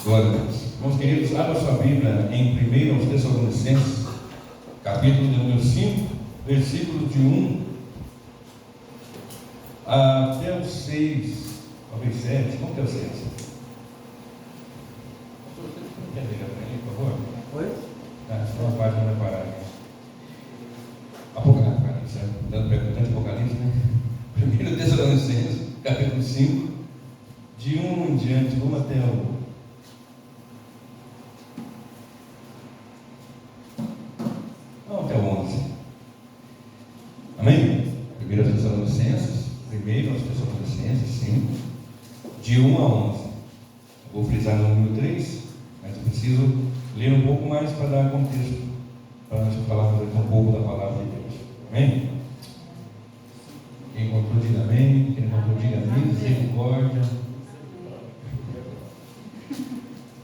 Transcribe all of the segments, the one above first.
Glória a Deus. Irmãos queridos, abra sua Bíblia em 1 Tessalonicenses, capítulo número 5, versículos de 1 até o 6, talvez 7. Como que é o 6? Quer ligar para ele, por favor? Oi? Só uma página vai parar aqui. Apocalipse, dando perguntando de Apocalipse, né? 1 Tessalonicenses, capítulo 5, de 1 em diante, vamos até o. Vamos até o 11. Amém? 1 Tessalonicenses, 5, de 1 a 11. Vou frisar no número 3, mas eu preciso ler um pouco mais para dar contexto, para nós falarmos aqui um pouco da palavra de Deus. Amém? Quem encontrou, diga amém. Quem não encontrou, diga misericórdia.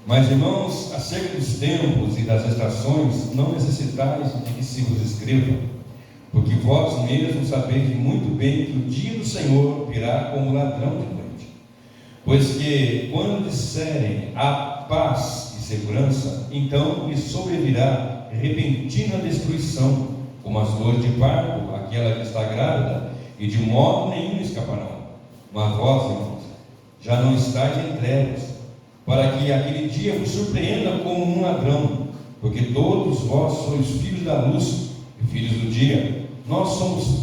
Mas, irmãos, acerca dos tempos e das estações, não necessitais de que se vos escreva, porque vós mesmos sabeis muito bem que o dia do Senhor virá como ladrão de noite. Pois que, quando disserem a paz e segurança, então lhes sobrevirá repentina destruição, como as dores de parto, aquela que está grávida, e de modo nenhum escaparão. Mas vós, irmãos, já não estáis em trevas, para que aquele dia vos surpreenda como um ladrão, porque todos vós sois filhos da luz e filhos do dia. Nós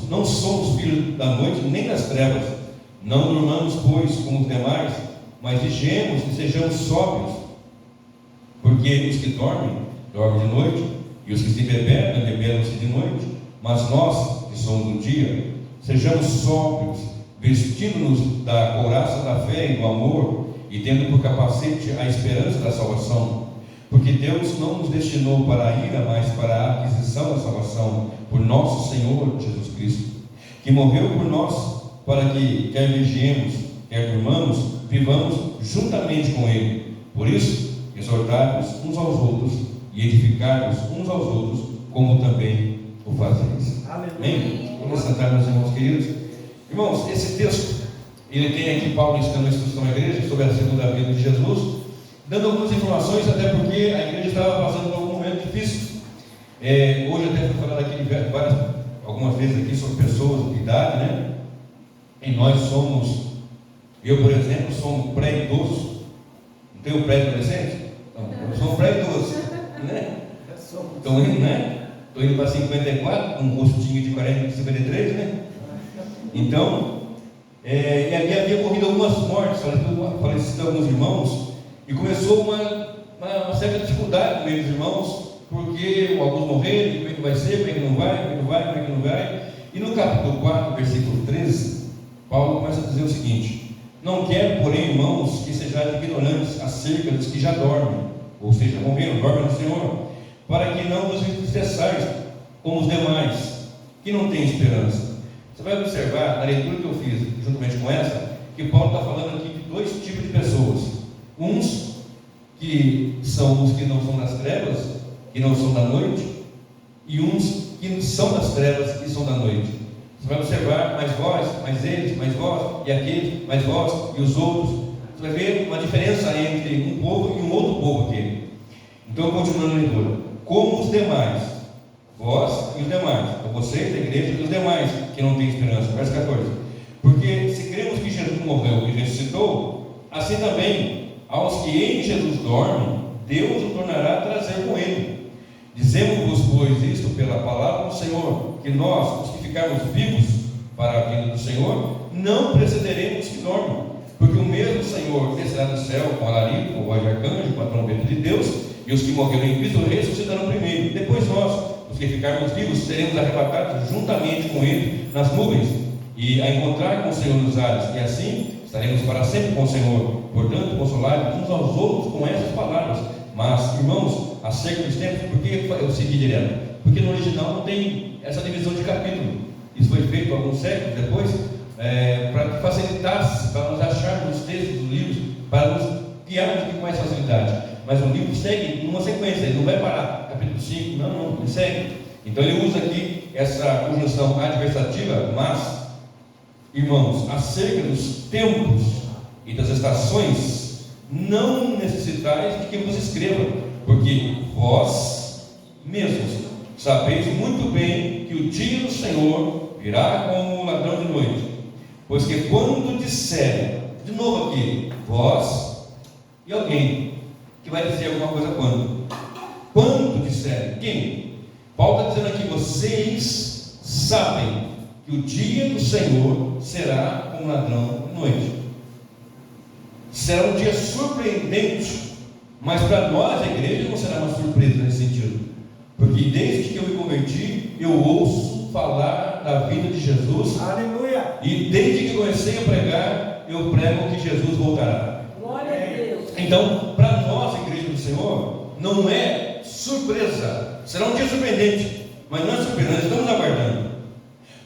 não somos filhos da noite nem das trevas. Não dormamos, pois, como os demais, mas vigiemos e sejamos sóbrios, porque os que dormem, dormem de noite, e os que se embebedam, embebedam-se de noite. Mas nós, que somos do dia, sejamos sóbrios, vestindo-nos da couraça da fé e do amor, e tendo por capacete a esperança da salvação. Porque Deus não nos destinou para a ira, mas para a aquisição da salvação, por nosso Senhor Jesus Cristo, que morreu por nós, para que, quer vigiemos, quer durmamos, vivamos juntamente com Ele. Por isso, exortai-vos uns aos outros, e edificai-vos uns aos outros, como também o fazeis. Amém? Vamos sentar, meus irmãos queridos. Irmãos, esse texto, ele tem aqui Paulo ensinando a instrução à igreja sobre a segunda vinda de Jesus, dando algumas informações, até porque a igreja estava passando por algum momento difícil. Hoje até fui falando aqui algumas vezes aqui sobre pessoas de idade, né? E nós somos, eu por exemplo, sou um pré-idoso. Não tenho pré-adolescente? Não, eu sou um pré-idoso, né? Estou indo, né? Estou indo para 54, com um rostinho de 40, 53, né? Então, e ali havia corrido algumas mortes, falecido alguns irmãos, e começou uma certa dificuldade com meus irmãos, porque alguns morreram, como é que vai ser, como é que não vai, como é que não vai, como é que não vai. E no capítulo 4, versículo 13, Paulo começa a dizer o seguinte: não quero, porém, irmãos, que sejais ignorantes acerca dos que já dormem, ou seja, morreram, dormem no Senhor, para que não vos entristeçais como os demais, que não têm esperança. Você vai observar, na leitura que eu fiz, juntamente com essa, que Paulo está falando aqui de dois tipos de pessoas. Uns que são os que não são das trevas, que não são da noite, e uns que são das trevas e são da noite. Você vai observar, mas vós, mas eles, mas vós, e aqueles, mas vós, e os outros. Você vai ver uma diferença entre um povo e um outro povo aqui. Então, continuando a leitura. Como os demais, vós e os demais, então vocês da igreja e os demais que não têm esperança. Verso 14. Porque se cremos que Jesus morreu e ressuscitou, assim também aos que em Jesus dormem, Deus o tornará a trazer com ele. Dizemos-vos, pois, isto pela palavra do Senhor, que nós, os que ficarmos vivos para a vinda do Senhor, não precederemos os que dormem, porque o mesmo Senhor descerá do céu com alarido, com voz de arcanjo, com a trombeta de Deus, e os que morreram em Cristo ressuscitarão primeiro. Depois nós, os que ficarmos vivos, seremos arrebatados juntamente com ele nas nuvens, e a encontrar com o Senhor nos ares, e assim estaremos para sempre com o Senhor. Portanto, consolai-vos uns aos outros com essas palavras. Mas, irmãos, acerca dos tempos, por que eu segui direto? Porque no original não tem essa divisão de capítulo. Isso foi feito alguns séculos depois, para que facilitasse, para nós acharmos os textos dos livros, para nos guiarmos com mais facilidade. Mas o livro segue numa sequência, ele não vai parar, capítulo 5, não, ele segue. Então ele usa aqui essa conjunção adversativa, mas, irmãos, acerca dos tempos e das estações, não necessitais de que vos escreva, porque vós mesmos sabeis muito bem que o dia do Senhor virá como um ladrão de noite. Pois que quando disserem, de novo aqui, vós e alguém, que vai dizer alguma coisa quando? Quando disserem, quem? Paulo está dizendo aqui, vocês sabem que o dia do Senhor será como um ladrão de noite. Será um dia surpreendente, mas para nós, a igreja, não será uma surpresa nesse sentido, porque desde que eu me converti, eu ouço falar da vida de Jesus. Aleluia. E desde que comecei a pregar, eu prego que Jesus voltará. Glória a Deus. Então, para nós, a igreja do Senhor, não é surpresa, será um dia surpreendente, mas não é surpresa, nós estamos aguardando.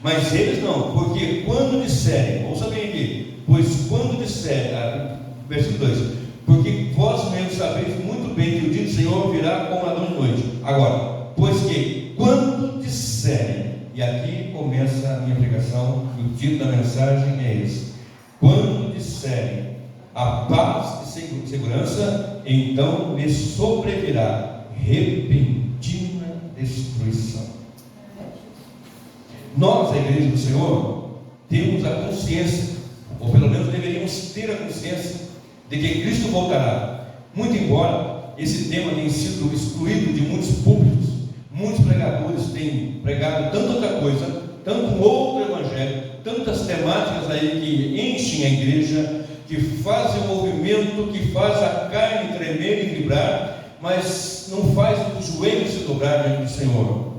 Mas eles não, porque quando disserem, ouça bem aqui, pois quando disserem, versículo 2, porque vós mesmos sabeis muito bem que o dia do Senhor virá como ladrão de noite. Agora, pois que quando disserem, e aqui começa a minha pregação, e o título da mensagem é esse: quando disserem a paz e segurança, então lhes sobrevirá repentina destruição. Nós, a igreja do Senhor, temos a consciência, ou pelo menos deveríamos ter a consciência, de que Cristo voltará. Muito embora esse tema tenha sido excluído de muitos púlpitos, muitos pregadores têm pregado tanta outra coisa, tanto outro evangelho, tantas temáticas aí que enchem a igreja, que fazem o movimento, que faz a carne tremer e vibrar, mas não faz os joelhos se dobrar diante do Senhor.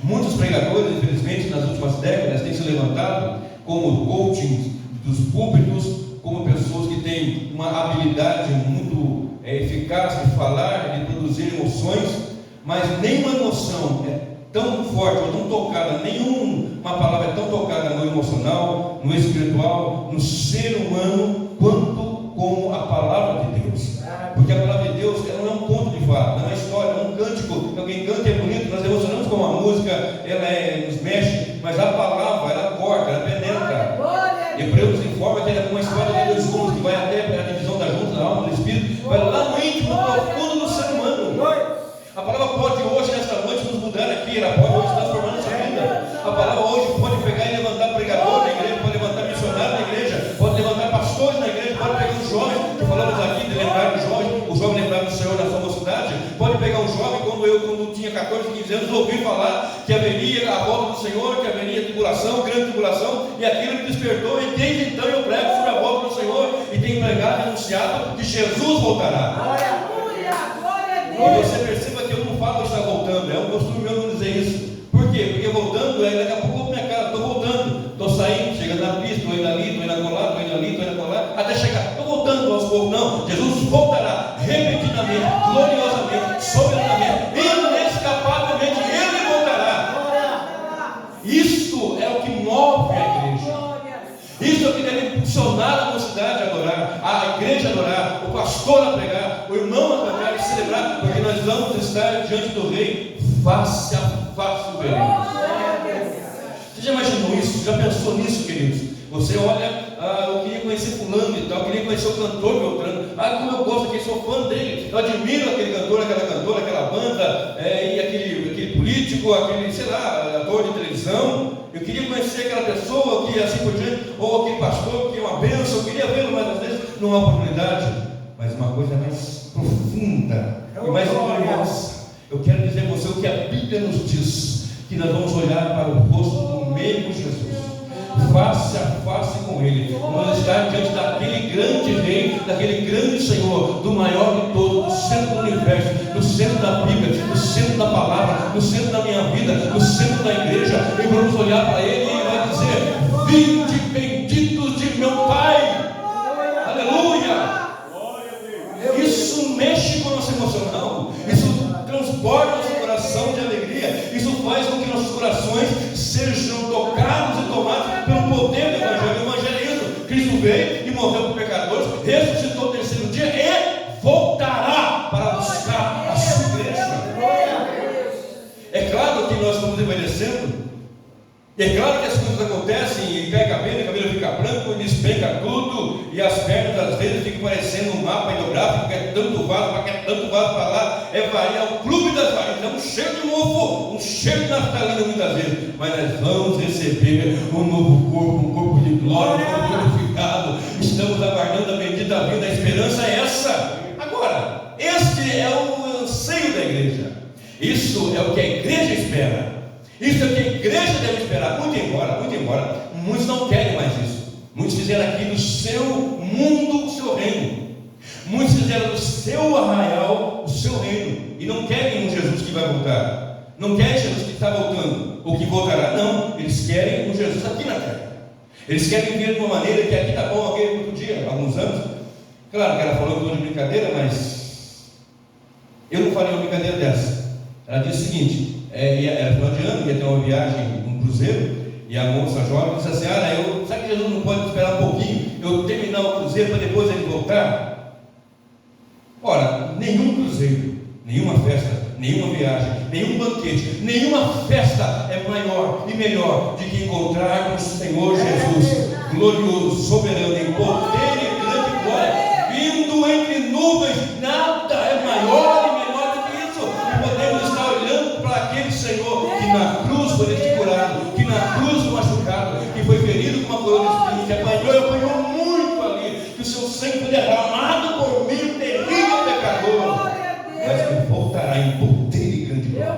Muitos pregadores, infelizmente, nas últimas décadas, têm se levantado como coaching dos púlpitos, como pessoas que têm uma habilidade muito eficaz de falar, de produzir emoções, mas nenhuma emoção é tão forte ou tão tocada, nenhuma palavra é tão tocada no emocional, no espiritual, no ser humano, quanto como a palavra de Deus. Porque a palavra de Deus ela não é um conto de fada, não é uma história, não é um cântico que alguém canta e é bonito, nós emocionamos com uma música, ela nos mexe, mas a palavra ela corta, ela penetra. Hebreus informa que ela é como uma espada de dois gumes, que vai até a divisão da junta, da alma, do espírito, vai lá no íntimo, no profundo do ser humano. A palavra pode hoje, nesta noite, nos mudar aqui, ela pode hoje transformar nossa vida. A palavra hoje pode pegar e levantar pregador na igreja, pode levantar missionário na igreja, pode levantar pastores na igreja, pode pegar um jovem, que falamos aqui de lembrar do jovem, o jovem lembrar do Senhor na sua mocidade, pode pegar um jovem, quando tinha 14, 15 anos, ouvi falar que haveria a volta do Senhor, que haveria tribulação, grande tribulação, e aquilo me despertou, e desde então eu prego sobre a volta do Senhor, e tenho pregado e anunciado que Jesus voltará. Aleluia, glória a Deus. E você perceba que eu não falo que está voltando, é um costume meu não dizer isso. Por quê? Porque voltando, daqui a pouco eu vou para minha casa, estou voltando, estou saindo, chegando na pista, estou indo ali, estou indo acolá, estou indo ali, estou indo acolá, até chegar, estou voltando aos poucos. Não, Jesus voltará repentinamente, gloriosamente, soberanamente, inescapavelmente, Ele voltará. Isso é o que move a igreja. Isso é o que deve impulsionar a mocidade a adorar, a igreja a adorar, o pastor a pregar, o irmão a cantar e celebrar, porque nós vamos estar diante do Rei face a face do Rei. Você já imaginou isso? Já pensou nisso, queridos? Você olha, eu queria conhecer fulano e tal, eu queria conhecer o cantor Beltrano, como eu gosto aqui, sou fã dele, eu admiro aquele cantor, aquela cantora, aquela banda, e aquele político, aquele, sei lá, ator de televisão. Eu queria conhecer aquela pessoa que assim por diante, ou aquele pastor que é uma bênção, eu queria vê-lo, mas às vezes não há oportunidade. Mas uma coisa mais profunda e mais gloriosa, eu quero dizer a você o que a Bíblia nos diz, que nós vamos olhar para o rosto do meio Jesus, face a face com Ele, vamos estar diante daquele grande Rei, daquele grande Senhor, do maior de todos, do centro do universo, do centro da Bíblia, do centro da palavra, do centro da minha vida, do centro da igreja, e vamos olhar para Ele e Ele vai dizer: vinde benditos de meu Pai. Aleluia! Isso mexe com o nosso emocional, isso transborda nosso coração de alegria, isso faz com que nossos corações sejam tocados e tomados pelo poder do Evangelho. O Evangelho é isso: Cristo veio e morreu por pecadores, ressuscitou no terceiro dia e voltará para buscar a sua igreja. É claro que nós estamos envelhecendo, é claro que as coisas acontecem e cai cabelo fica branco, e despenca tudo, e as pernas às vezes ficam parecendo mapa hidrográfico, quer tanto vaso, quer tanto vaso para lá, é o clube das varinhas, é um cheiro de mofo, um cheiro de naftalina muitas vezes, mas nós vamos receber um novo corpo, um corpo de glória, um corpo glorificado. Estamos aguardando a bendita vinda, a esperança é essa. Agora, este é o anseio da igreja, isso é o que a igreja espera, isso é o que a igreja deve esperar. Muito embora, muitos não querem mais isso. Muitos fizeram aqui do seu mundo o seu reino. Muitos fizeram do seu arraial o seu reino. E não querem um Jesus que vai voltar. Não querem Jesus que está voltando ou que voltará. Não, eles querem um Jesus aqui na terra. Eles querem viver de uma maneira que aqui está bom, alguém outro dia, há alguns anos. Claro que ela falou que eu de brincadeira, mas eu não faria uma brincadeira dessa. Ela disse o seguinte: era final de ano, ia ter uma viagem, um cruzeiro. E a moça jovem disse assim: sabe que Jesus não pode esperar um pouquinho, eu terminar o cruzeiro para depois ele voltar? Ora, nenhum cruzeiro, nenhuma festa, nenhuma viagem, nenhum banquete, nenhuma festa é maior e melhor do que encontrar com o Senhor Jesus, glorioso, soberano, em poder e grande glória, vindo entre nuvens. Nada é maior e menor do que isso. E podemos estar olhando para aquele Senhor que na cruz foi descurado, que na cruz foi machucado, que foi ferido com uma coroa de espinhos, que apanhou muito ali, que o seu sangue foi derramado por mim, o terrível pecador, mas que voltará em poder e grande glória.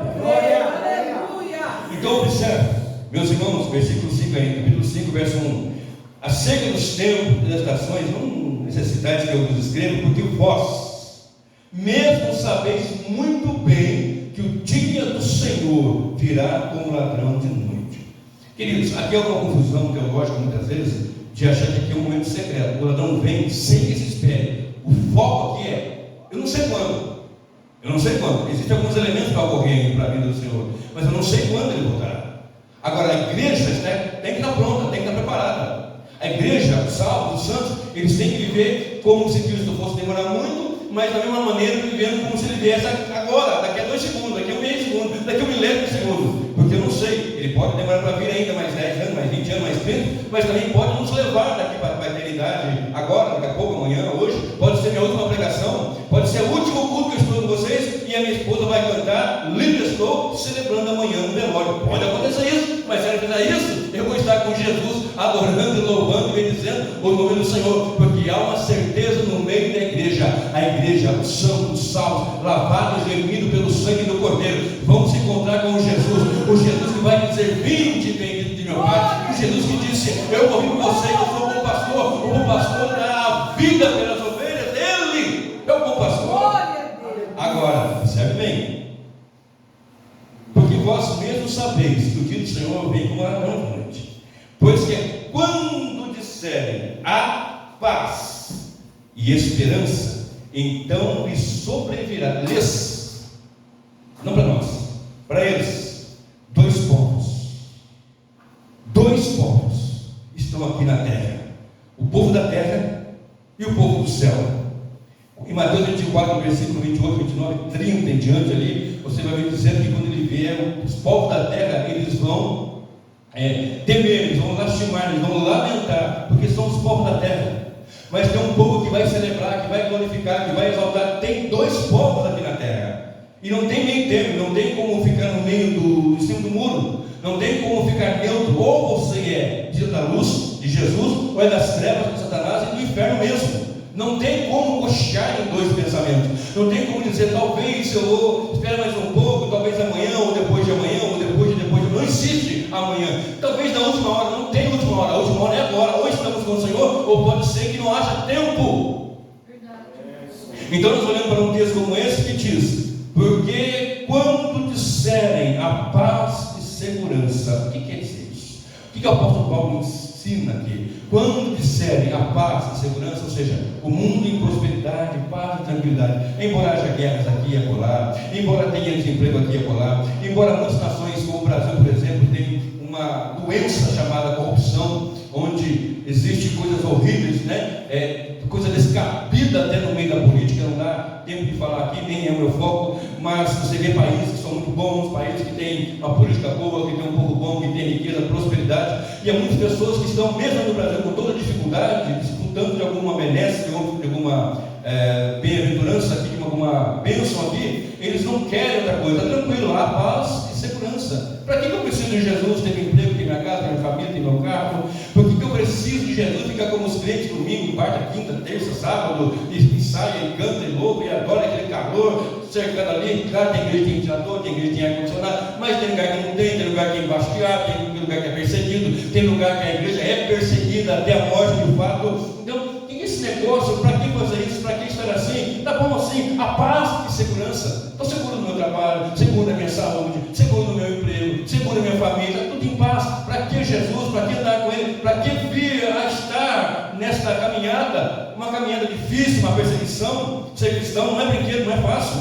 Então observe, meus irmãos, versículo 5 aí, capítulo 5, verso 1: acerca dos tempos e das estações, não necessitais que eu vos escreva, porque vós mesmo sabeis muito bem que o dia do Senhor virá como ladrão de noite. Queridos, aqui é uma confusão teológica muitas vezes, de achar que aqui é um momento secreto. O ladrão vem sem que se espere. O foco aqui é: eu não sei quando. Existem alguns elementos para ocorrer para a vida do Senhor, mas eu não sei quando ele voltará. Agora, a igreja tem que estar pronta, tem que estar preparada. A igreja, os salvos, os santos, eles têm que viver como se Cristo fosse demorar muito, mas da mesma maneira vivendo como se ele viesse agora, daqui a 2 segundos, daqui a meio segundo, daqui a 1 milésimo de segundo. Porque eu não sei, ele pode demorar para vir ainda mais 10 anos, mais 20 anos, mais 30, mas também pode nos levar daqui para a eternidade, agora, daqui a pouco, amanhã, hoje. Pode ser minha última pregação, pode ser o último culto que eu estou com vocês, e a minha esposa vai cantar livre estou, celebrando amanhã no velório. Pode acontecer isso, mas se ela fizer isso, eu vou estar com Jesus, adorando e louvando e bendizendo o nome do Senhor, porque há uma certeza no meio da igreja. A igreja, os santos, os salvos, lavados e remidos pelo sangue do Cordeiro, vão se encontrar com o Jesus que vai dizer: vinde, bendito de meu Pai. O Jesus que disse: eu morri por você, eu sou o bom pastor dá a vida pelas ovelhas. Ele é o bom pastor. Agora, percebe bem, porque vós mesmos sabeis que o dia do Senhor vem como ladrão de noite. Pois que quando disserem a paz e esperança, então lhes sobrevirá, não para nós, para eles, 2 povos. 2 povos estão aqui na terra: o povo da terra e o povo do céu. Em Mateus 24, versículo 28, 29, 30 em diante ali, você vai ver dizendo que quando ele vier, os povos da terra, eles vão temer, eles vão lastimar, eles vão lamentar, porque são os povos da terra. Mas tem um povo que vai celebrar, que vai glorificar, que vai exaltar. Tem 2 povos aqui na terra, e não tem meio termo, não tem como ficar no meio em cima do muro, não tem como ficar neutro. Ou você é da luz de Jesus, ou é das trevas de Satanás e do inferno mesmo. Não tem como cochear em 2 pensamentos. Não tem como dizer: talvez eu vou esperar mais um pouco, talvez amanhã, ou depois de amanhã, ou depois de depois. Não existe amanhã. Talvez na última hora, não tem última hora. A última hora é agora. Ou estamos com o Senhor, ou pode ser que não haja tempo. Então nós olhamos para um texto como esse que diz: porque quando disserem a paz e segurança. O que quer dizer isso? O que o apóstolo Paulo ensina aqui? Quando disserem a paz e segurança, ou seja, o mundo em prosperidade, paz e tranquilidade, embora haja guerras aqui e acolá, embora tenha desemprego aqui e acolá, embora muitas nações, como o Brasil, por exemplo, tenham uma doença chamada corrupção, onde existem coisas horríveis, coisa descabida até no meio da política, não dá tempo de falar aqui, nem é o meu foco, mas você vê países que são muito bons, países que têm uma política boa, que têm um povo bom, que têm riqueza, prosperidade, e há muitas pessoas que estão, mesmo no Brasil, com toda dificuldade, disputando de alguma benesse, de alguma bem-aventurança aqui, uma bênção aqui, eles não querem outra coisa. Está tranquilo, há paz e segurança. Para que eu preciso de Jesus? Ter meu emprego, ter minha casa, ter minha família, ter meu carro? Por que eu preciso de Jesus? Ficar como os crentes domingo, quarta, quinta, terça, sábado, e ensaia, e canta, e louva, e adora aquele calor, cercado ali. Claro, tem igreja que tem ventilador, tem igreja que tem ar-condicionado, mas tem lugar que não tem lugar que é embaixo de ar, tem lugar que é perseguido, tem lugar que a igreja é perseguida até a morte de fato. Então, esse negócio, para que fazer isso? Para que estar assim? Está bom assim, a paz e segurança. Estou seguro no meu trabalho, seguro na minha saúde, seguro no meu emprego, seguro na minha família, tudo em paz. Para que Jesus? Para que andar com Ele? Para que vir a estar nesta caminhada? Uma caminhada difícil, uma perseguição. Ser cristão não é brinquedo, não é fácil.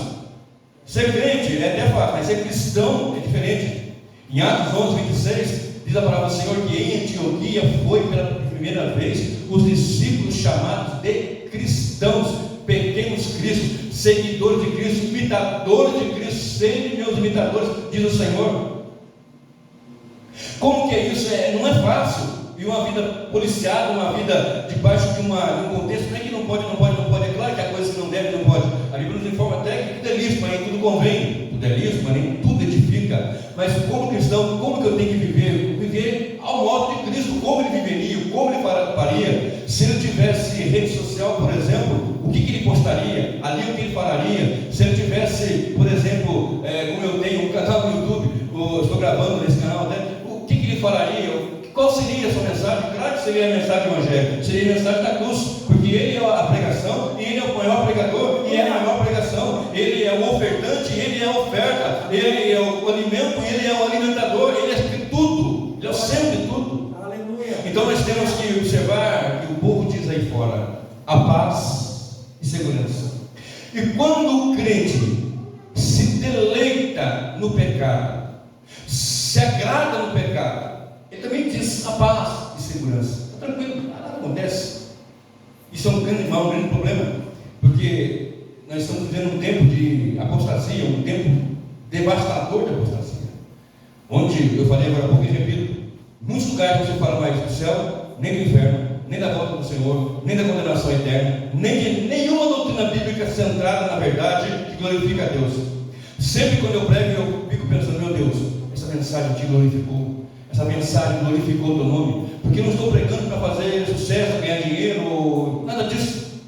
Ser crente é até fácil, mas ser cristão é diferente. Em Atos 11, 26, diz a palavra do Senhor que em Antioquia foi pela primeira vez os discípulos chamados de cristãos, pequenos cristos, seguidores de Cristo, imitadores de Cristo. Sejam meus imitadores, diz o Senhor. Como que é isso? Não é fácil. E uma vida policiada, uma vida debaixo de um contexto, não é que não pode, é claro que há coisas que não deve, não pode. A Bíblia nos informa até que tudo é lícito, mas nem tudo convém. Tudo é lícito, mas nem tudo edifica. Mas como cristão, como que eu tenho que viver? Viver ao modo de Cristo, como ele viveria, como ele faria. Se ele tivesse rede social, por exemplo, o que ele postaria? Ali o que ele falaria? Se ele tivesse, por exemplo, como eu tenho um canal no YouTube, eu estou gravando nesse canal, né? O que ele falaria? Qual seria a sua mensagem? Claro que seria a mensagem do Evangelho, seria a mensagem da cruz, porque ele é a pregação, e ele é o maior pregador, e é a maior pregação, ele é o ofertante, ele é a oferta, ele é o alimento, ele é o alimentador, ele é tudo, ele é o centro de tudo. Aleluia. Então nós temos que observar que o povo diz aí fora, a paz e segurança. E quando o crente se deleita no pecado, se agrada no pecado, ele também diz a paz e segurança. Está tranquilo, nada acontece. Isso é um grande mal, um grande problema, porque nós estamos vivendo um tempo de apostasia, um tempo devastador de apostasia, onde eu falei agora há pouco e repito, muitos lugares você fala mais do céu, nem do inferno, nem da volta do Senhor, nem da condenação eterna, nem de nenhuma doutrina bíblica centrada na verdade que glorifica a Deus. Sempre quando eu prego, eu fico pensando, meu Deus, essa mensagem te glorificou. Essa mensagem glorificou o teu nome, porque eu não estou pregando para fazer sucesso, ganhar dinheiro, nada disso.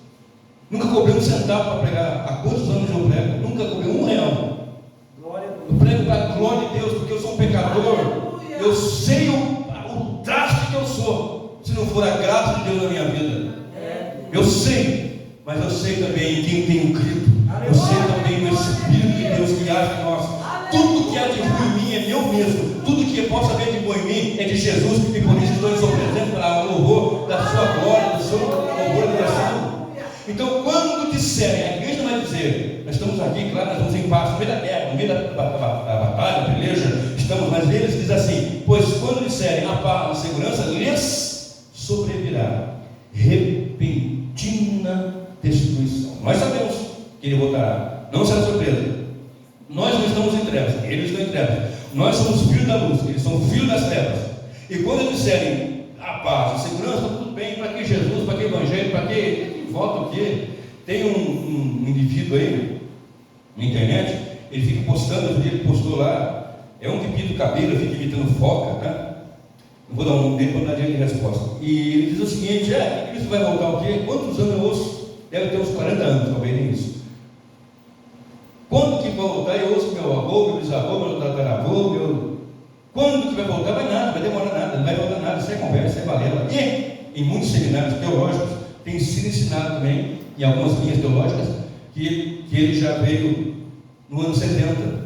Nunca cobrei um centavo para pregar. Há quantos anos eu prego? Nunca cobrei R$1. Eu prego para a glória de Deus, porque eu sou um pecador. Eu sei o traste que eu sou, se não for a graça de Deus na minha vida. Eu sei, mas eu sei também em quem tenho crido. Eu sei também no Espírito de Deus que age em nós. Tudo que há de ruim em mim é meu mesmo. Tudo que possa haver de bom em mim é de Jesus. E por isso estou em sua presença para o louvor da sua glória, do seu louvor universal. Então, quando disserem, a igreja vai dizer, nós estamos aqui, claro, nós estamos em paz, no meio da guerra, no meio da batalha, da peleja, estamos, mas eles dizem assim, pois quando disserem a paz, a segurança, lhes sobrevirá repentina destruição. Nós sabemos que ele voltará, não será surpresa. Nós não estamos em trevas, eles estão em trevas. Nós somos filhos da luz, eles são filhos das trevas. E quando eles disserem a paz, a segurança, tudo bem, para que Jesus, para que Evangelho, para que volta o quê? Tem um indivíduo aí na internet, ele fica postando, ele postou lá, é um que pinta o cabelo, fica imitando foca, tá? Não vou dar um tempo para dar direito de resposta. E ele diz o seguinte: Cristo vai voltar o quê? Quantos anos eu ouço? Deve ter uns 40 anos, talvez nem isso. Quando que vai voltar? Eu ouço meu avô, meu bisavô, meu tataravô, quando que vai voltar? Vai nada, vai demorar nada, não vai voltar nada, isso é conversa, isso é balela. E em muitos seminários teológicos tem sido ensinado também, em algumas linhas teológicas, que ele já veio no ano 70.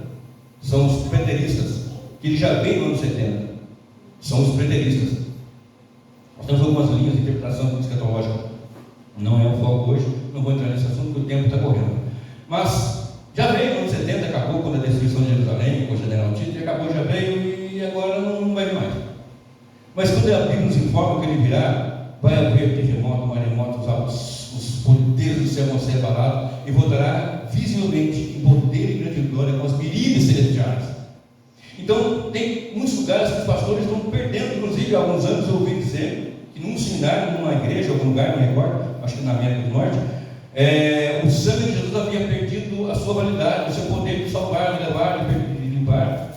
São os preteristas, que ele já veio no ano 70. São os preteristas. Nós temos algumas linhas de interpretação escatológica. Não é o foco hoje, não vou entrar nesse assunto porque o tempo está correndo. Mas já veio no ano 70, acabou quando a destruição de Jerusalém, com o general Tito, e acabou, já veio e agora não vai vir mais. Mas quando a Bíblia nos informa que ele virá, vai haver terremoto, maremoto, os poderes do céu vão ser abalados e voltará visivelmente em poder e grande glória com as miríades celestiais. Então, tem muitos lugares que os pastores estão perdendo, inclusive há alguns anos eu ouvi dizer que num seminário, numa igreja, algum lugar, não recordo, acho que na América do Norte, O sangue de Jesus havia perdido a sua validade, o seu poder de salvar, de levar, de limpar.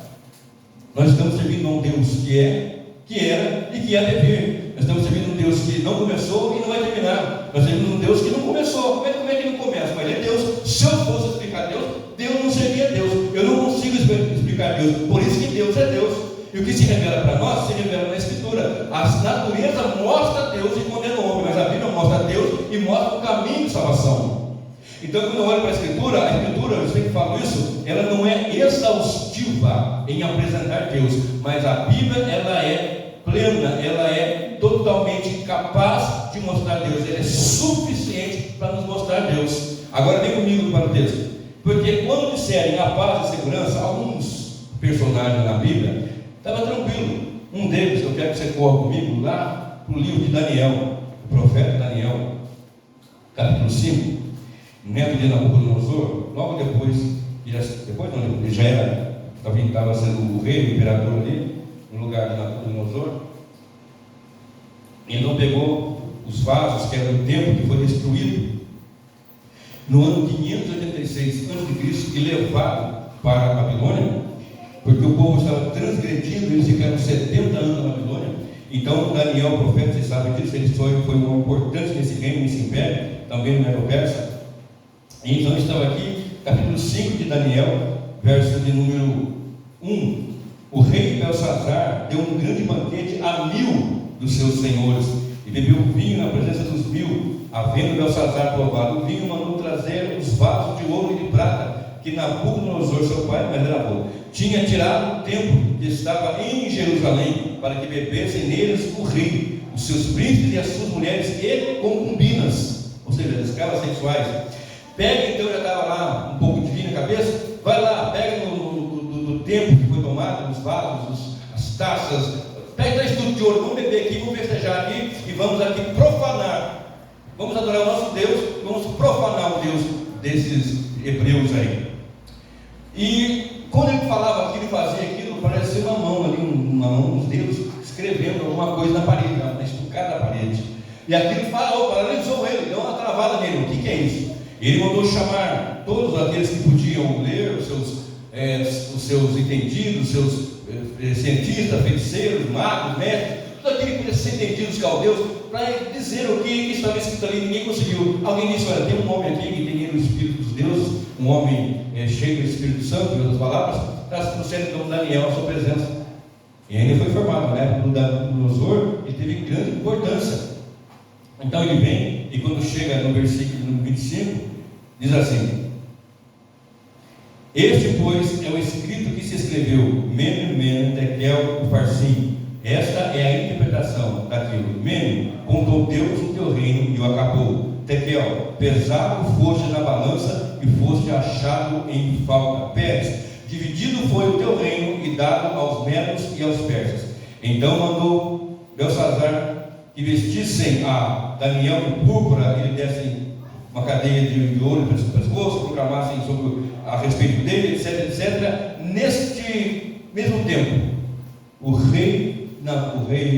Nós estamos servindo a um Deus que era e que há de vir. Nós estamos servindo um Deus que não começou e não vai terminar. Nós servimos um Deus que não começou. Como é que ele não começa? Mas ele é Deus. Se eu fosse explicar Deus, Deus não seria Deus. Eu não consigo explicar Deus. Por isso que Deus é Deus. E o que se revela para nós, se revela na Escritura. A natureza mostra Deus e condena o homem, mas a Bíblia mostra Deus e mostra o caminho de salvação. Então, quando eu olho para a Escritura, eu sempre falo isso, ela não é exaustiva em apresentar Deus, mas a Bíblia, ela é plena, ela é totalmente capaz de mostrar Deus, ela é suficiente para nos mostrar Deus. Agora vem comigo para o texto, porque quando disserem a paz e a segurança, alguns personagens na Bíblia estava tranquilo. Um deles, eu quero que você corra comigo lá para o livro de Daniel, o profeta Daniel, capítulo 5, neto de Nabucodonosor. Logo depois, ele já era, estava sendo o rei, o imperador ali, no lugar de Nabucodonosor. Então pegou os vasos, que era o templo que foi destruído no ano 586 a.C. e levado para a Babilônia, porque o povo estava transgredindo, eles ficaram 70 anos na Babilônia. Então Daniel, o profeta, vocês sabem disso, ele foi um homem importante nesse reino, nesse império, também no Medo-Persa. Então estava aqui, capítulo 5 de Daniel, verso de número 1. O rei Belsazar deu um grande banquete a 1000 dos seus senhores, e bebeu vinho na presença dos 1000. Havendo Belsazar provado o vinho, mandou trazer os vasos de ouro e de prata, que Nabucodonosor, seu pai, mas era avô, tinha tirado do templo que estava em Jerusalém, para que bebessem neles o rei, os seus príncipes e as suas mulheres e concubinas, ou seja, as escravas sexuais. Pega, então, já estava lá um pouco de vinho na cabeça, vai lá, pega do templo que foi tomado, os vasos, as taças, pega traz tudo de ouro, vamos beber aqui, vamos festejar aqui, e vamos aqui profanar, vamos adorar o nosso Deus, vamos profanar o Deus desses hebreus aí. E quando ele falava aquilo e fazia aquilo, parecia uma mão ali, uma mão, uns dedos, escrevendo alguma coisa na parede, na estucada da parede. E aquilo paralisou ele, deu uma travada nele. O que é isso? Ele mandou chamar todos aqueles que podiam ler, os seus entendidos, os seus cientistas, feiticeiros, magos, mestres, tudo aquilo que podia ser entendido, os caldeus, para dizer o que estava escrito ali. Ninguém conseguiu. Alguém disse: olha, tem um homem aqui que tem o Espírito dos deuses, um homem cheio do Espírito Santo, em outras palavras, está trouxendo então Daniel à sua presença. E ainda foi formado, né? No Nabucodonosor, ele teve grande importância. Então ele vem, e quando chega no versículo 25, diz assim: este, pois, é o escrito que se escreveu, Mene, Mene, Tekel, Ufarsim. Esta é a interpretação daquilo. Mene, contou Deus o teu reino e o acabou. Tekel, pesado foste na balança e foste achado em falta. Pérez, dividido foi o teu reino e dado aos medos e aos persas. Então mandou Belsazar que vestissem a Daniel de púrpura e lhe dessem uma cadeia de ouro para o pescoço, proclamassem a respeito dele, etc, etc. Neste mesmo tempo, o rei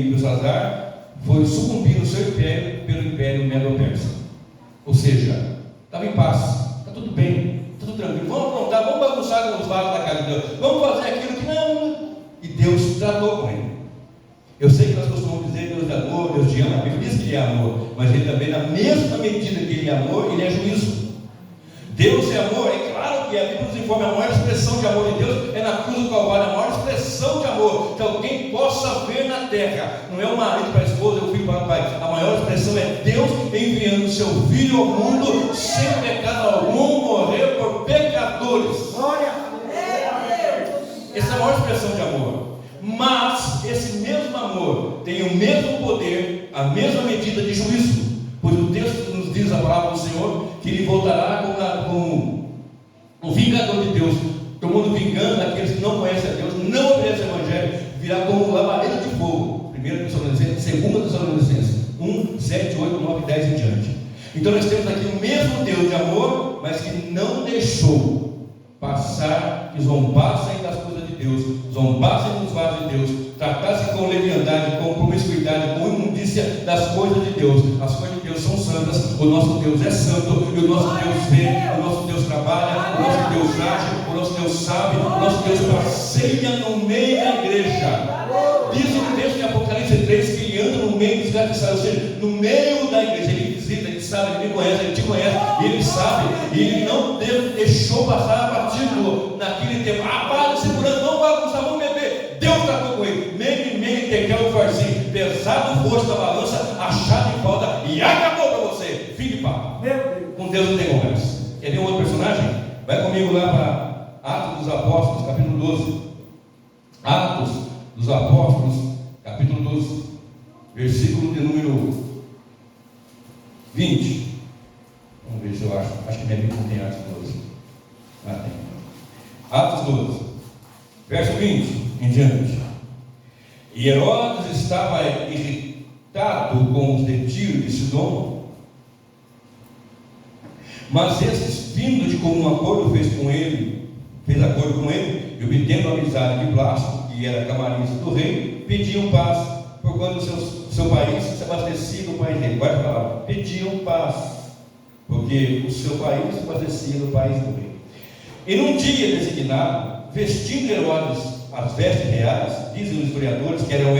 Belsazar foi sucumbir no seu império pelo império Medo-Persa. Ou seja, estava em paz, está tudo bem, está tudo tranquilo. Vamos aprontar, vamos bagunçar com os vasos da casa de Deus, vamos fazer aquilo que não. E Deus tratou com ele. Eu sei que nós costumamos dizer Deus é amor, Deus te ama, a Bíblia diz que ele é amor, mas ele também, na mesma medida que ele é amor, ele é juízo. Deus é amor, é claro que a Bíblia nos informa, a maior expressão de amor de Deus é na cruz do Calvário, a maior expressão de amor que alguém possa ver na terra. Não é o marido para a esposa, é o filho para o pai. A maior expressão é Deus enviando o seu filho ao mundo sem pecado algum, morrer por pecadores. Glória a Deus! Essa é a maior expressão de amor. Mas esse mesmo amor tem o mesmo poder, a mesma medida de juízo, pois o texto nos diz, a palavra do Senhor, que ele voltará como um vingador de Deus, tomando vingança daqueles que não conhecem a Deus, não obedecem ao Evangelho, virá como labareda de fogo. 1 Tessalonicenses, 2 Tessalonicenses 1, 7, 8, 9, 10 em diante. Então nós temos aqui o mesmo Deus de amor, mas que não deixou passar, que zombassem das coisas de Deus, zombassem dos vasos de Deus, tratassem com leviandade, com promiscuidade, com imundícia das coisas de Deus. As coisas de Deus são santas, o nosso Deus é santo, e o nosso Deus vê, o nosso Deus trabalha, o nosso Deus age, o nosso Deus sabe, o nosso Deus passeia no meio da igreja. Diz o texto de Apocalipse 3 que ele anda no meio dos desgraçados, ou seja, no meio da igreja. Ele visita, ele sabe, ele me conhece, ele te conhece, ele sabe, e ele não deixou passar batido naquele tempo. Para, segurança, não bagunçar, vamos beber. Deus tratou com ele. Meio, tekel, farzinho, pesado o rosto da balança, achado em falta, e acabou para você. Fim de papo. Com Deus não tem conversa. Quer ver um outro personagem? Vai comigo lá para Atos dos Apóstolos, capítulo 12. Atos dos Apóstolos, capítulo 12, versículo de número 20. Vamos ver se eu acho que minha Bíblia não tem Atos 12. Tem. Atos 12, verso 20 em diante. E Herodes estava irritado com os de Tiro e de Sidom, mas esses, vindo de comum acordo, fez acordo com ele, e obtendo a amizade de Blasto, que era camarista do rei, pediam paz, porquanto o seu país se abastecia do país dele. Guarda a palavra, pediam paz, porque o seu país se abastecia do país do rei. E num dia designado, vestindo Herodes as vestes reais, dizem os historiadores que eram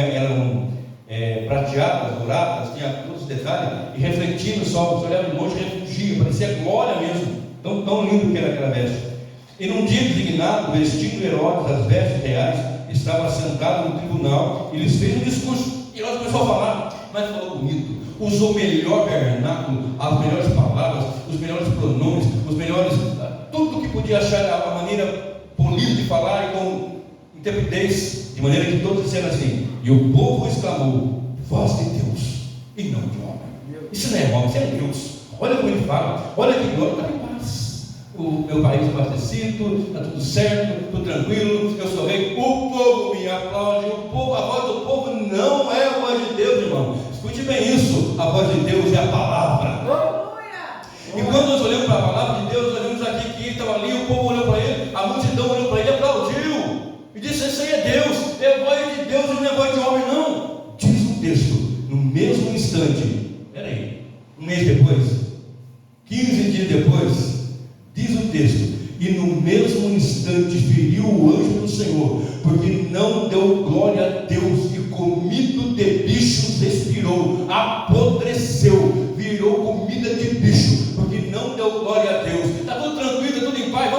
prateadas, douradas, tinha todos os detalhes, e refletindo o sol, você olhava de longe, refugia, parecia glória mesmo, tão lindo que era aquela veste. E num dia designado, vestindo Herodes as vestes reais, estava sentado no tribunal, e lhes fez um discurso. E Herodes começou a falar, mas falou bonito, usou o melhor vernáculo, as melhores palavras, os melhores pronomes, tudo que podia achar, a maneira polida de falar e com intrepidez, de maneira que todos disseram assim. E o povo exclamou: voz de Deus e não de homem. Isso não é homem, isso é Deus. Olha como ele fala, olha que glória, está em paz. O meu país abastecido, está tudo certo, tudo tranquilo, eu sou rei. O povo me aplaude, a voz do povo não é a voz de Deus, irmão. Escute bem isso, a voz de Deus é a palavra. E quando nós olhamos para a palavra de Deus, nós vemos aqui que ele estava ali, o povo olhou para ele, a multidão olhou para ele e aplaudiu. E disse: isso aí é Deus, é voz de Deus e não é voz de homem, não. Diz o texto, no mesmo instante, um mês depois, 15 dias depois, diz o texto, e no mesmo instante feriu o anjo do Senhor, porque não deu glória a Deus, e comido de bichos expirou, apodreceu, virou comida de bicho, porque não deu glória a Deus. Está tudo tranquilo, está tudo em paz,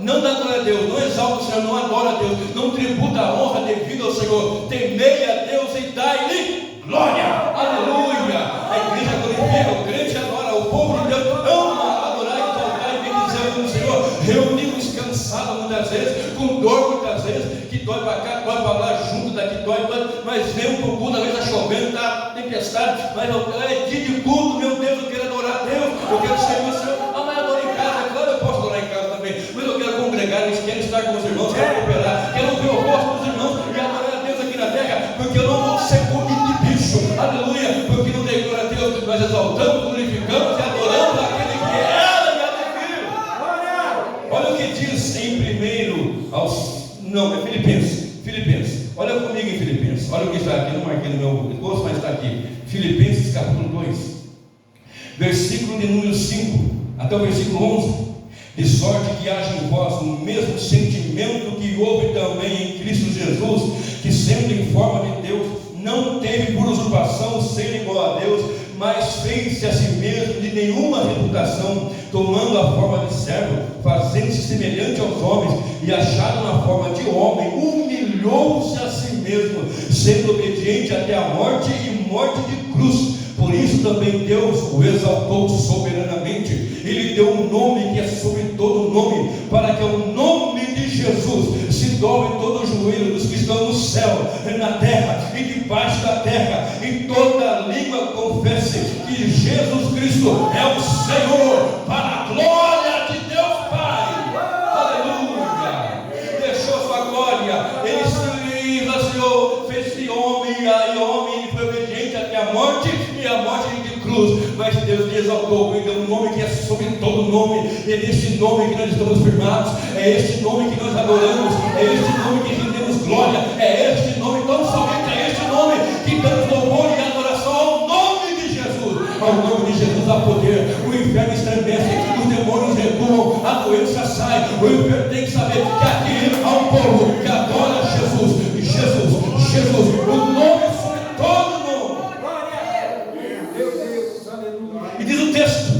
não dá glória a Deus, não exalta o Senhor, não adora a Deus, não tributa a honra devida ao Senhor, temei a Deus e dai-lhe glória, aleluia. A igreja glorifica, o crente adora, o povo de Deus ama adorar, exaltar e bendizer o Senhor, reunidos cansados muitas vezes, com dor muitas vezes, que dói para cá, dói para lá, junto daqui, dói, mas vem para o culto, às vezes está chovendo, está tempestade, mas é dia de culto, meu Deus, eu quero adorar a Deus, eu quero servir o Senhor. Mas eu adoro em casa, é claro, eu posso adorar em casa também, mas eu quero congregar, eu quero estar com os irmãos, quero cooperar, quero ouvir o rosto dos irmãos e adorar a Deus aqui na terra, porque eu não vou ser comido de bicho, aleluia, porque não dei glória a Deus, nós exaltamos, glorificamos e adoramos aquele que era e há de vir. Olha o que diz em Filipenses, olha comigo em Filipenses, olha o que está aqui, não marquei no meu esboço, mas está aqui, Filipenses capítulo 2, versículo de número 5 até o versículo 11. De sorte que haja em vós o mesmo sentimento que houve também em Cristo Jesus, que sendo em forma de Deus, não teve por usurpação ser igual a Deus, mas fez-se a si mesmo de nenhuma reputação, tomando a forma de servo, fazendo-se semelhante aos homens, e achado na forma de homem, humilhou-se a si mesmo, sendo obediente até a morte e morte de cruz. Por isso também Deus o exaltou soberanamente, e lhe deu um nome que é sobre todo nome, para que ao nome de Jesus se dobre todo o joelho dos que estão no céu, na terra e debaixo da terra, e toda língua confesse que Jesus Cristo é o Senhor, para a glória de Deus Pai. Aleluia! Deixou sua glória, ele se esvaziou, fez-se homem, e homem foi obediente até a morte, e a morte de cruz, mas Deus lhe exaltou e deu um nome que é sobre todo nome. É neste nome que nós estamos firmados, é este nome que nós adoramos, é este nome que rendemos glória, é este nome, tão somente é este nome que damos louvor e adoração ao nome de Jesus, ao nome Pai. O inferno tem que saber que aqui há um povo que adora Jesus. Jesus, Jesus, o nome sobre todo nome. Meu Deus, aleluia. E diz o texto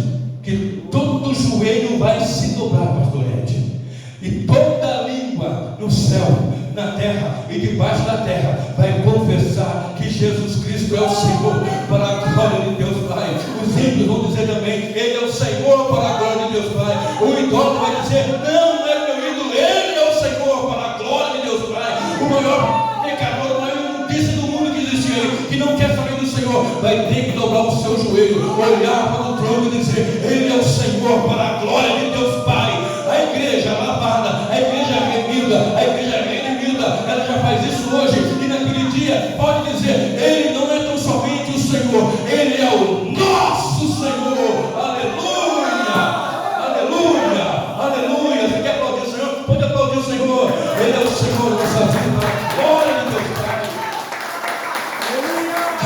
que todo joelho vai se dobrar, pastor Ed, e toda língua no céu, na terra e debaixo da terra vai confessar que Jesus Cristo é o Senhor, para a glória de Deus Pai. Os ímpios vão dizer também: Ele é o Senhor, para a glória de Deus Pai. O idólatra vai dizer: não é meu ídolo, Ele é o Senhor, para a glória de Deus Pai. O maior pecador, a maior imundícia do mundo que existe aí, que não quer saber do Senhor, vai ter que dobrar o seu joelho, olhar para o trono e dizer: Ele é o Senhor, para a glória de Deus Pai. A igreja lavada, a igreja remida, a igreja redimida, ela já faz isso hoje, e naquele dia pode dizer: Ele não é tão somente o Senhor, Ele é o nosso Senhor. Aleluia, aleluia, aleluia. Você quer aplaudir o Senhor? Pode aplaudir o Senhor. Ele é o Senhor da nossa vida, glória de Deus Pai.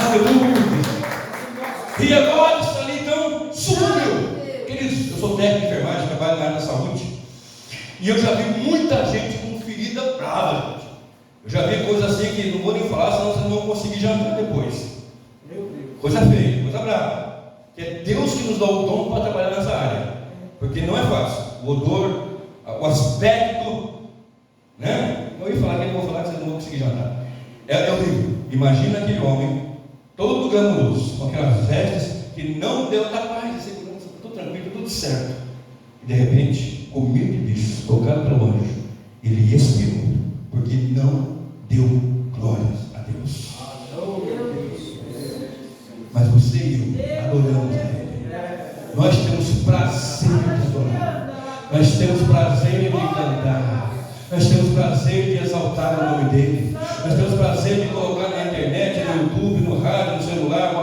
Aleluia. E agora está ali, então, subiu. Queridos, eu sou técnico de enfermagem, trabalho na área da saúde, e eu já vi muita gente com ferida brava, gente. Eu já vi coisas assim que não vou nem falar, senão vocês não vão conseguir jantar depois. Coisa feia, coisa brava. Que é Deus que nos dá o dom para trabalhar nessa área, porque não é fácil. O odor, o aspecto, né? Eu ia falar que eu não vou falar, que vocês não vão conseguir jantar. É horrível. Imagina aquele homem todo glamuroso, com aquelas vestes que não deu da paz, de segurança, tudo tranquilo, tudo certo. E de repente, comido de bicho, tocado pelo anjo, ele expirou, porque não deu glórias a Deus. Mas você e eu adoramos a Ele. Nós temos prazer de adorar, nós temos prazer de cantar, nós temos prazer de exaltar o nome dEle, nós temos prazer de colocar na internet, no YouTube, no rádio, no celular,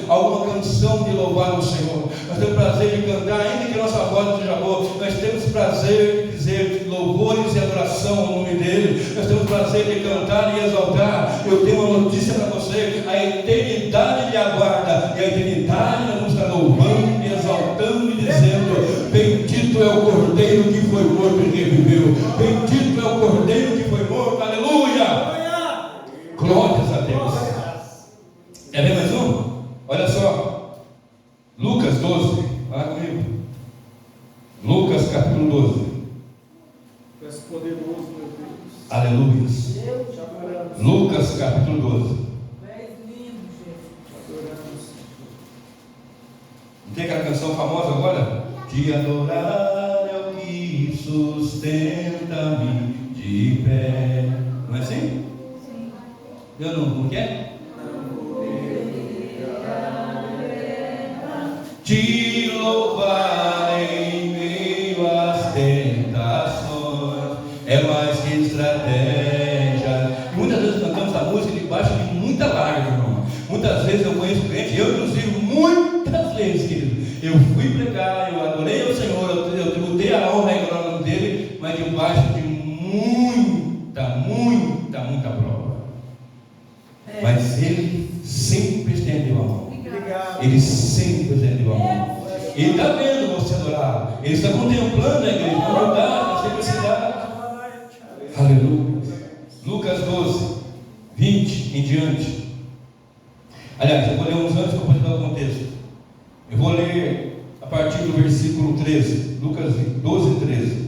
alguma canção de louvar o Senhor. Nós temos prazer de cantar, ainda que nossa voz não seja boa, nós temos prazer de dizer louvores e adoração ao nome dEle. Nós temos prazer de cantar e exaltar. Eu tenho uma notícia para você: a eternidade lhe aguarda, e a eternidade nós vamos estar louvando e exaltando e dizendo: bendito é o Cordeiro que foi morto e reviveu, bendito é o Cordeiro que foi morto, aleluia, glórias a Deus. Quer ver mais um? Olha só, Lucas 12, vai lá comigo. Lucas capítulo 12. Peço poderoso, meu Deus. Aleluia. Lucas capítulo 12. Não tem aquela canção famosa agora? Te adorar é o que sustenta-me de pé. Não é assim? Eu não, como que é? Te louvar em meio às tentações é mais que estratégia. Muitas vezes cantamos essa música debaixo de muita lágrima, irmão. Muitas vezes eu conheço crente, eu inclusive, muitas vezes, querido, eu fui pregar, eu adorei o Senhor, eu tributei a honra e a glória no nome dele, mas debaixo de muita prova. Mas ele sempre estendeu a mão. Ele sempre estendeu a mão. Ele está vendo você adorar. Ele está contemplando a igreja, a verdade, a simplicidade. Aleluia. Lucas 12, 20 em diante. Aliás, eu vou ler uns antes para poder dar o contexto. Eu vou ler a partir do versículo 13. Lucas 12, 13.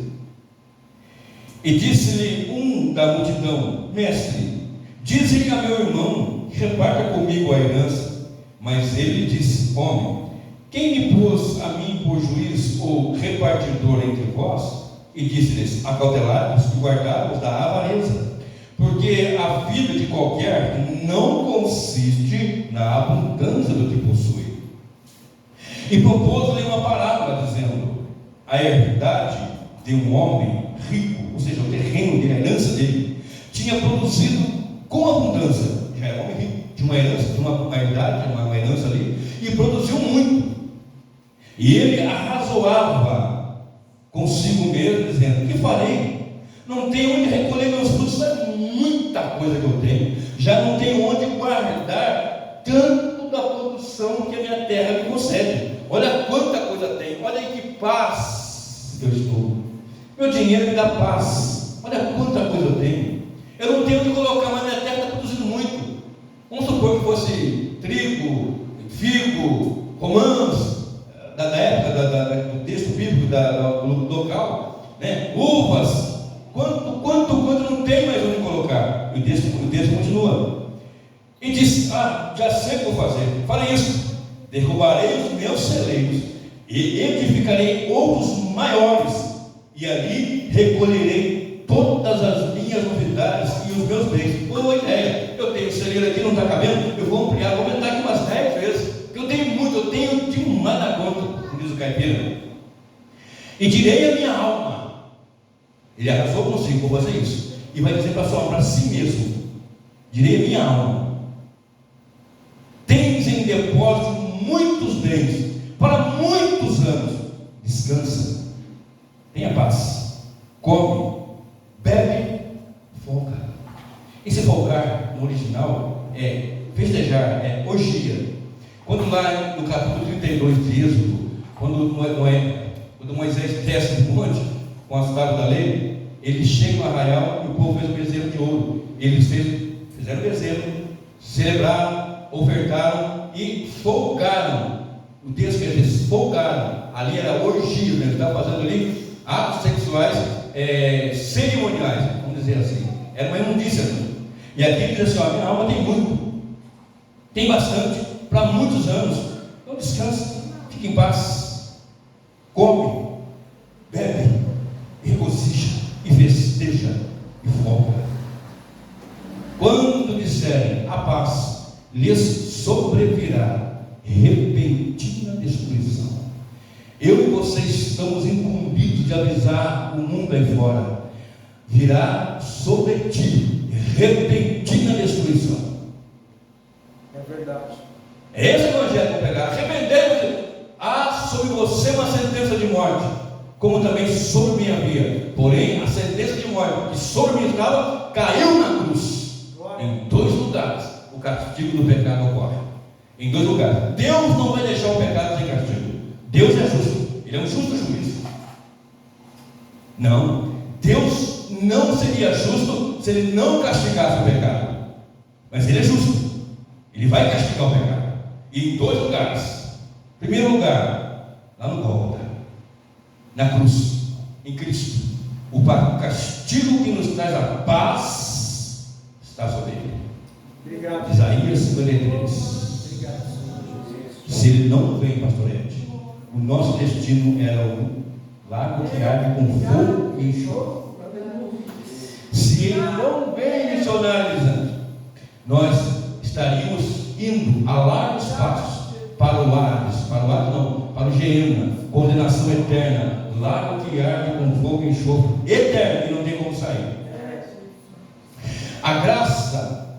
E disse-lhe um da multidão: Mestre, dize a meu irmão que reparta comigo a herança. Mas ele disse: Homem, quem me pôs a mim por juiz ou repartidor entre vós? E disse-lhes: Acautelai-vos e guardai-vos da avareza, porque a vida de qualquer não consiste na abundância do que possui. E propôs-lhe uma parábola, dizendo: a herdade de um homem rico, ou seja, o terreno dele, a herança dele, tinha produzido com abundância. Já era homem rico, tinha uma herança, tinha uma herdade, uma herança ali, e produziu muito. E ele arrazoava consigo mesmo, dizendo: que farei? Não tenho onde recolher meus frutos. É muita coisa que eu tenho, já não tenho onde guardar tanto da produção que a minha terra me concede. Olha quanta coisa tem, olha em que paz eu estou. Meu dinheiro me dá paz. Olha quanta coisa eu tenho. Eu não tenho onde colocar, mas minha terra está produzindo muito. Vamos supor que fosse trigo, figo, romãs, da época do texto bíblico, do local, né? Uvas. Quanto não tem mais onde colocar? E o texto continua. E diz: já sei o que vou fazer. Fala isso: derrubarei os meus celeiros e edificarei outros maiores, e ali recolherei todas as minhas novidades e os meus bens. Boa ideia. Eu tenho celeiro aqui, não está cabendo, eu vou ampliar, vou aumentar aqui umas 10 vezes, porque eu tenho muito, eu tenho demais na conta, como diz o caipira. E direi a minha alma. Ele arrasou consigo, vou fazer isso. E vai dizer para si mesmo: direi a minha alma, tens em depósito muitos bens, para muitos anos. Descansa, tenha paz, come, bebe, folga. Esse folgar no original é festejar, é orgia. Quando lá no capítulo 32 de Êxodo, quando Moisés desce do monte com as tábuas da lei, eles chegam no arraial e o povo fez um bezerro de ouro. Eles fizeram bezerro, celebraram, ofertaram e folgaram. O texto quer dizer folgaram. Ali era orgia, né? Eles estavam fazendo ali atos sexuais cerimoniais, vamos dizer assim. Era uma imundícia. E aqui diz assim: a minha alma tem muito, tem bastante, para muitos anos. Então descansa, fique em paz, come, bebe, regozija e festeja e folga. Quando disserem a paz, lhes sobrevirá repentina destruição. Eu e vocês estamos incumbidos de avisar o mundo aí fora: virá sobre ti repentina destruição. É verdade. É esse evangelho que eu pegar. Arrependei-vos, há sobre você uma sentença de morte, como também sobre mim havia. Porém, a sentença de morte que sobre mim estava caiu na cruz. Em 2 lugares o castigo do pecado ocorre. Em 2 lugares. Deus não vai deixar o pecado sem castigo. Deus é justo, Ele é um justo juiz. Não, Deus não seria justo se Ele não castigasse o pecado. Mas Ele é justo, Ele vai castigar o pecado. E em 2 lugares. Primeiro lugar, lá no Gólgota, na cruz, em Cristo. O castigo que nos traz a paz está sobre Ele. Obrigado. Isaías 53. Se Ele não vem, pastor Ed, o nosso destino era o lago que arde com fogo e enxofre. Se Ele não vem, missionários, nós estaríamos indo a largos passos para o Hades, para o Geena, condenação eterna, lago que arde com fogo e enxofre, eterno, que não tem como sair. A graça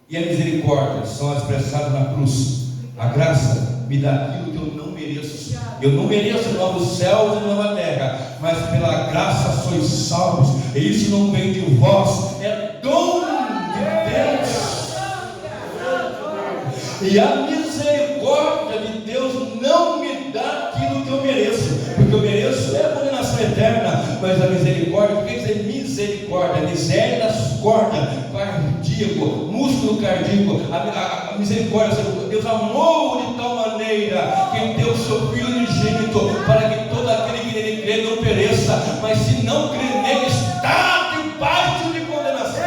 e a misericórdia são expressadas na cruz. A graça me dá aquilo que eu não mereço. Eu não mereço novos céus e nova terra, mas pela graça sois salvos. E isso não vem de vós, é dom de Deus. E a misericórdia de Deus não me dá aquilo que eu mereço, porque eu mereço é a condenação eterna, mas a misericórdia, o que quer dizer misericórdia? Miséria das cordas, cardíaco, músculo cardíaco. A misericórdia, Deus amou de tal maneira que deu o seu Filho unigênito, para que todo aquele que nele crê não pereça, mas se não crê nele, está debaixo de condenação.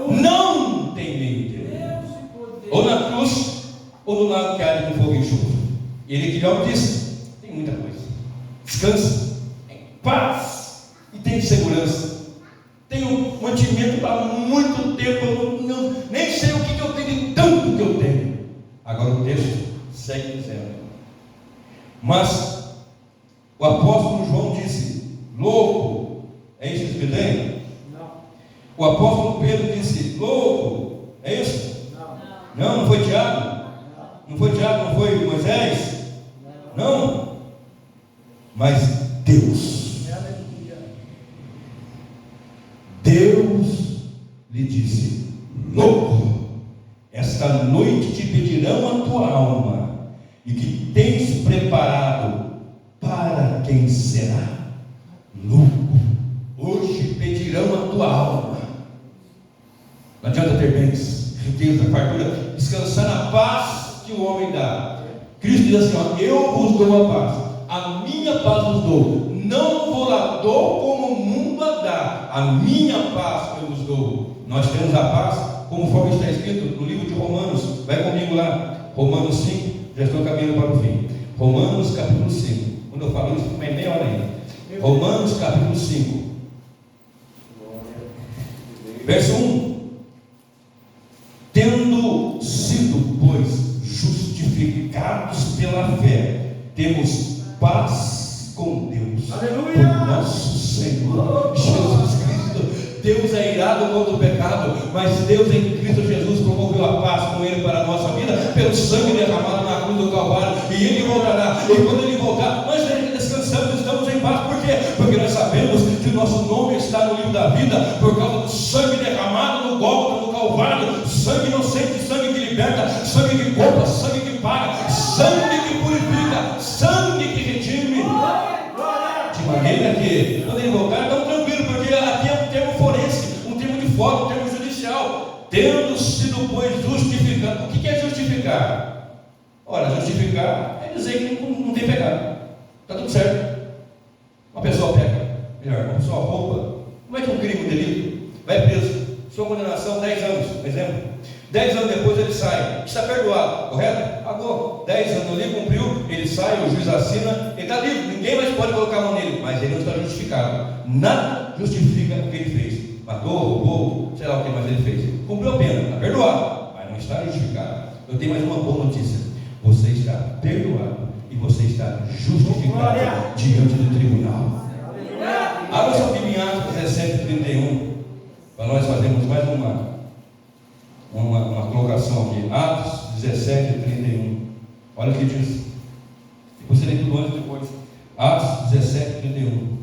Não tem meio termo. Ou na cruz, ou no lago que arde com fogo e enxofre. E ele que já disse: tem muita coisa. Descansa, em paz, e tem segurança. Tenho mantimento para muito tempo. Eu nem sei o que eu tenho de tanto que eu tenho. Agora o texto segue dizendo: mas o apóstolo João disse: louco, é isso que você tem? Não. O apóstolo Pedro disse: louco, é isso? Não, não foi Tiago? Não foi Tiago, não foi Moisés? Não. Mas Deus lhe disse: louco, esta noite te pedirão a tua alma, e que tens preparado, para quem será? adianta ter bens, riqueza, fartura, descansar na paz que o homem dá. Cristo diz assim, ó, eu vos dou a paz, a minha paz vos dou, não vos a dou como o mundo a dá, a minha paz eu vos dou. Nós temos a paz, conforme está escrito no livro de Romanos. Vai comigo lá, Romanos 5, já estou caminhando para o fim. Romanos capítulo 5, quando eu falo isso, é meia hora ainda. Romanos capítulo 5, verso 1. Tendo sido, pois, justificados pela fé, temos paz com Deus, Aleluia! por nosso Senhor Jesus Cristo. Deus é irado contra o pecado, mas Deus em Cristo Jesus promoveu a paz com Ele para a nossa vida, pelo sangue derramado na cruz do Calvário, e Ele voltará, e quando Ele voltar, nós descansamos, estamos em paz. Por quê? Porque nós sabemos que o nosso nome está no livro da vida, por causa do sangue derramado no Gólgota, no Calvário, sangue inocente, sangue que liberta, sangue que compra, sangue que paga, sangue que purifica, sangue que redime, de maneira que quando Ele voltar, estamos tranquilos, porque aqui é um termo forense, um termo de fora, um termo judicial. Tendo sido, pois, justificado. O que é justificar? Ora, justificar é dizer que não tem pecado, está tudo certo. Uma pessoa peca, melhor, uma pessoa rouba, como é que é um crime, um delito? Vai preso, sua condenação 10 anos, por exemplo. 10 anos depois ele sai, está perdoado, correto? Pagou 10 anos ali, cumpriu, ele sai, o juiz assina, ele está livre, ninguém mais pode colocar a mão nele, mas ele não está justificado. Nada justifica o que ele fez. Matou, roubou, sei lá o que mais ele fez. Cumpriu a pena, está perdoado, mas não está justificado. Eu tenho mais uma boa notícia: você está perdoado e você está justificado diante do tribunal. Abra sua Bíblia em Atos 17:31, para nós fazermos mais uma colocação aqui. Atos 17:31. Olha o que diz. Depois você lê tudo antes e depois. Atos 17:31.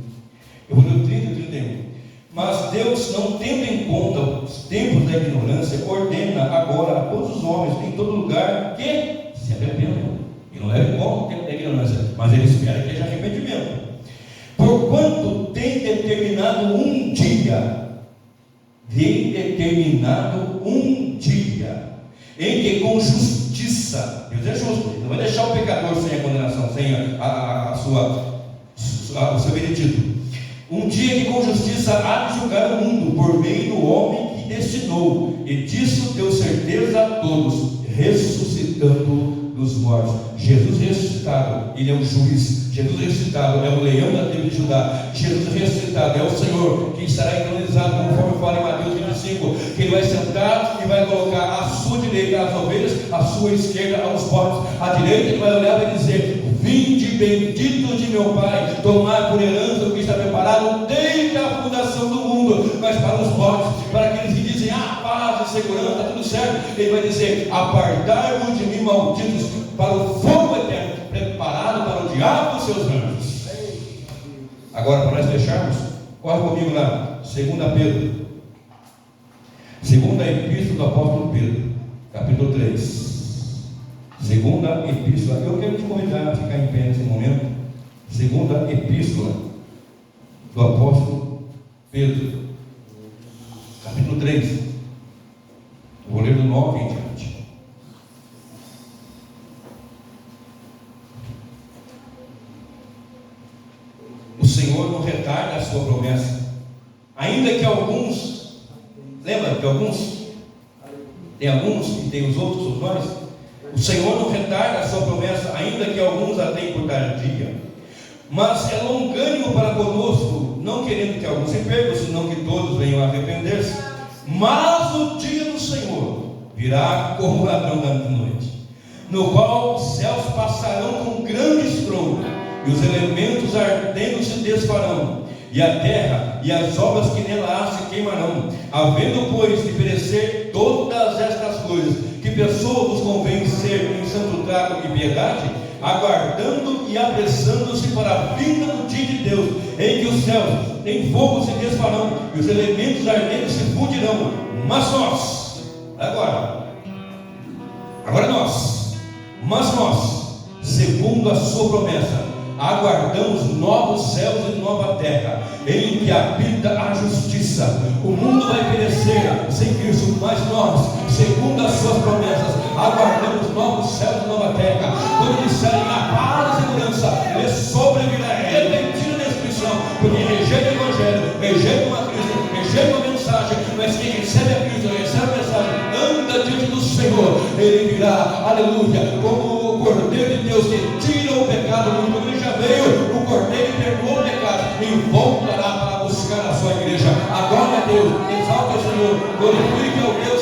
Eu vou ler o 30 e 31. Mas Deus, não tendo em conta os tempos da ignorância, ordena agora a todos os homens em todo lugar que se arrependam. E não leva em conta o tempo da ignorância, mas ele espera que haja arrependimento. Porquanto tem determinado um dia em que com justiça, Deus é justo, Ele não vai deixar o pecador sem a condenação, sem o seu veredito. Um dia que com justiça há de julgar o mundo por meio do homem que destinou, e disso deu certeza a todos, ressuscitando dos mortos. Jesus ressuscitado, Ele é o juiz. Jesus ressuscitado é o leão da tribo de Judá. Jesus ressuscitado é o Senhor que estará entronizado, conforme fala em Mateus 25, que Ele vai sentar e vai colocar à sua direita as ovelhas, à sua esquerda aos porcos. À direita Ele vai olhar e vai dizer: vinde bendito de meu Pai, tomai por herança o que está preparado desde a fundação do mundo. Mas para os mortos, para aqueles que dizem paz e segurança, está tudo certo, Ele vai dizer: apartai-vos de mim, malditos, para o fogo eterno, preparado para o diabo e seus anjos. Agora, para nós fecharmos, corre comigo lá, 2 Pedro, segunda epístola do apóstolo Pedro, capítulo 3. Segunda epístola, eu quero te convidar a ficar em pé nesse momento. Segunda epístola do apóstolo Pedro, capítulo 3. Eu vou ler do 9 em diante. O Senhor não retarda a sua promessa, ainda que alguns, lembra que tem alguns e tem os outros, somos nós. O Senhor não retarda a sua promessa, ainda que alguns a tenham por tardia, mas é longânimo para conosco, não querendo que alguns se percam, senão que todos venham a arrepender-se. Mas o dia do Senhor virá como ladrão da noite, no qual os céus passarão com grande estrondo, e os elementos ardendo se desfarão, e a terra e as obras que nela há se queimarão. Havendo, pois, de perecer todas estas coisas, que pessoa vos convém ser em santo trato e piedade, aguardando e apressando-se para a vinda do dia de Deus, em que os céus em fogo se desfarão, e os elementos ardentes se fundirão. Mas nós, mas nós, segundo a sua promessa, aguardamos novos céus e nova terra, em que habita a justiça. O mundo vai perecer sem Cristo, mas nós, segundo as suas promessas, aguardamos novos céus e nova terra. Quando disserem a paz e segurança, lhe sobrevirá repentina destruição, porque rejeita o Evangelho, rejeita a Cristo, rejeita a mensagem. Mas quem recebe a Cristo, recebe a mensagem, anda diante do Senhor, ele virá, aleluia, como o Cordeiro de Deus que tira o pecado do mundo. Ele já veio, o Cordeiro perdoou o pecado e voltará para buscar a sua igreja. Adore a Deus, exalte o Senhor, glorifique ao Deus